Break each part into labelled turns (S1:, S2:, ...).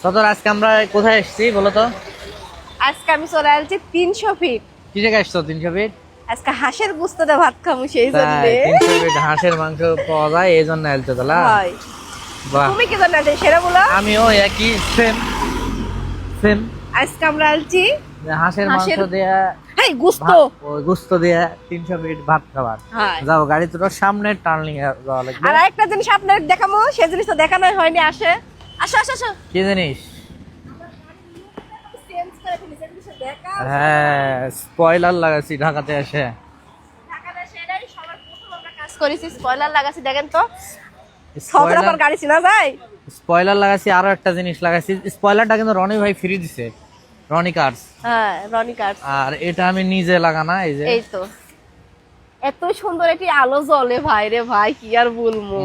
S1: সদর আজকে আমরা কোথায় এসেছি বলো তো?
S2: আজকে আমি চলে আসছি 300 ফিট।
S1: কি জায়গায় এসছো 300 ফিট?
S2: আজকে হাঁসের গুস্ত দিয়ে ভাত খামু সেই জন্য।
S1: 300 ফিট হাঁসের মাংস পাওয়া যায় এই জন্য এলতে তোলা।
S2: হয়।
S1: বাহ,
S2: তুমি কি জানো সেটা বলো?
S1: আমিও একই সেম সেম।
S2: আজকে আমরা আসছি
S1: হাঁসের মাংস দিয়ে
S2: এই গুস্ত।
S1: ওই গোস্ত দিয়ে 300 ফিট ভাত খাবার।
S2: হয়।
S1: যাও গাড়ি তোর সামনে টার্নিং এ যাওয়া লাগবে।
S2: আর আরেকটা জিনিস আপনাদের দেখাবো, সেই জিনিসটা দেখানো হয়নি। আসো আসো আসো।
S1: কি জিনিস?
S2: চেঞ্জ করে ফেলি, সেই জিনিসটা দেখা।
S1: হ্যাঁ, স্পয়লার লাগাইছি ঢাকাতে এসে।
S2: ঢাকাতে সেটাই সবার প্রথম আমরা কাজ করেছি, স্পয়লার লাগাছি। দেখেন তো সব রকম গাড়ি চিনা যায়।
S1: স্পয়লার লাগাইছি, আরো একটা জিনিস লাগাইছি। স্পয়লারটা কিন্তু রনি ভাই ফ্রি দিছে, রনি কার্স।
S2: হ্যাঁ, রনি কার্স।
S1: আর এটা আমি নিজে লাগানা। এই যে
S2: এই তো এত সুন্দর একটি আলো জ্বলে ভাই রে ভাই, কি আর বলবো।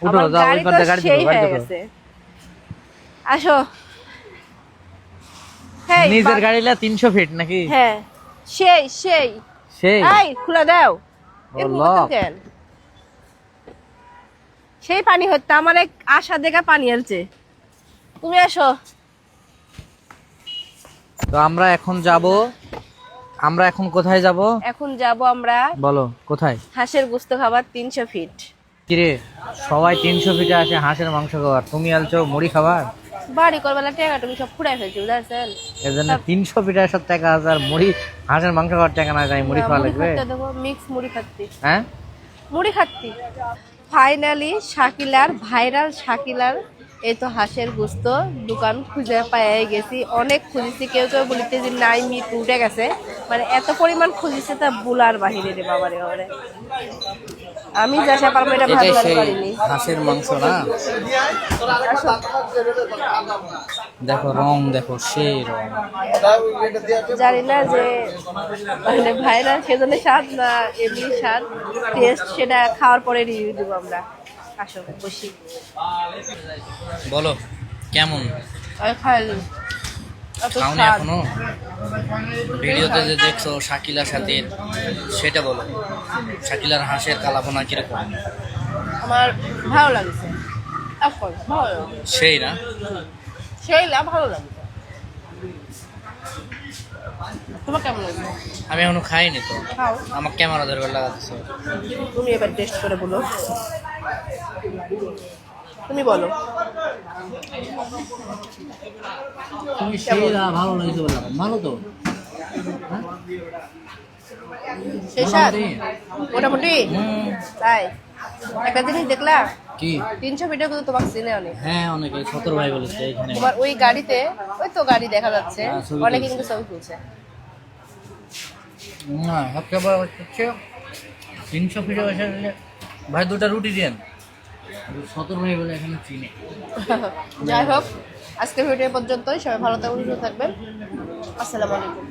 S1: উঠো
S2: আমার
S1: যাও,
S2: গাড়ি
S1: ওই
S2: তো
S1: পাশে গাড়ি
S2: সেই
S1: ঢুকো,
S2: হয়ে
S1: গাড়ি ঢুকো।
S2: গেছে। আসো। হেই,
S1: নিজের গাড়িলা 300 ফিট নাকি?
S2: হ্যাঁ, সেই সেই
S1: সেই
S2: এই খুলে দাও।
S1: ও
S2: এরকম
S1: লক।
S2: করতেন কেন? সেই পানি হচ্ছে আমার এক আশা দেখা পানি আনছে। তুমি আসো।
S1: তো আমরা এখন কোথায় যাব?
S2: এখন যাব আমরা
S1: বলো কোথায়?
S2: হাঁসের গোস্ত খাবার 300 ফিট।
S1: কিরে, সবাই 300 ফিটে আসে হাঁসের মাংস খাবার, তুমি আলছো মুড়ি খাবার।
S2: বাড়ি করবেলা টাকা তুমি সব ফুড়াই ফেলছি, বুঝাচ্ছেন?
S1: এর জন্য 300 ফিটে আসার টাকা আছে, আর মুড়ি হাঁসের মাংস খাওয়ার টাকা না, যাই মুড়ি খাওয়া লাগবে।
S2: মিক্স মুড়ি খাচ্ছি।
S1: হ্যাঁ,
S2: মুড়ি খাচ্ছি। ফাইনালি শাকিলার ভাইরাল শাকিলার এই তো হাঁসের গোস্ত দোকান খুঁজে পাই গেছি। অনেক খুঁজেছি, কেউ কেউ বলিতে যে নাই মিট উঠে গেছে, মানে এত পরিমাণ খুঁজেছে তা বুলার বাহিরে রে বাবারে বাবারে। আমি যা পারবো এটা ভাবতে পারিনি।
S1: হাঁসের মাংস না, দেখো রং, দেখো সেই রং।
S2: জানি না যে মানে ভাইরাল সেজন্য স্বাদ না এমনি স্বাদ টেস্ট, সেটা খাওয়ার পরে রিভিউ দেবো আমরা। আসো বসি।
S1: বলো কেমন?
S2: খাইলি
S1: খাওনি এখনো? ভিডিওতে যে দেখছো শাকিলার সাথে, সেটা বলো। শাকিলার হাঁসের কালাভুনা কিরকম?
S2: আমার ভালো লাগছে। ভালো লাগছে,
S1: সেই না?
S2: সেই ভালো লাগছে। তোমার কেমন লাগছে?
S1: আমি এখনো খাইনি তো,
S2: খাও,
S1: আমার ক্যামেরা ধরবার লাগাচ্ছ।
S2: তুমি এবার টেস্ট করে বলো। তুমি বলো
S1: তুমি সেই ভালো লাগছে বললাম, ভালো তো।
S2: সেই স্বাদ মোটামুটি। তাই একটা জিনিস দেখলা,
S1: কি?
S2: 300 ফিটের কিন্তু তোমাকে চিনে অনেক।
S1: হ্যাঁ, অনেকে সতর ভাই বলেছে এখানে।
S2: তোমার ওই গাড়িতে, ওই তো গাড়ি দেখা যাচ্ছে,
S1: হ্যাঁ, ছবি
S2: অনেকে
S1: তুলছে।
S2: কিন্তু ছবি তুলছে।
S1: না, সবচেয়ে বড় হচ্ছে 300 ফিটে বসে ভাই দুটা রুটি দেন, সতর ভাই বলে এখানে চিনে।
S2: যাই হোক, আজকের ভিডিও পর্যন্তই। সবাই ভালো থাকবেন, সুস্থ থাকবেন। আসসালামু আলাইকুম।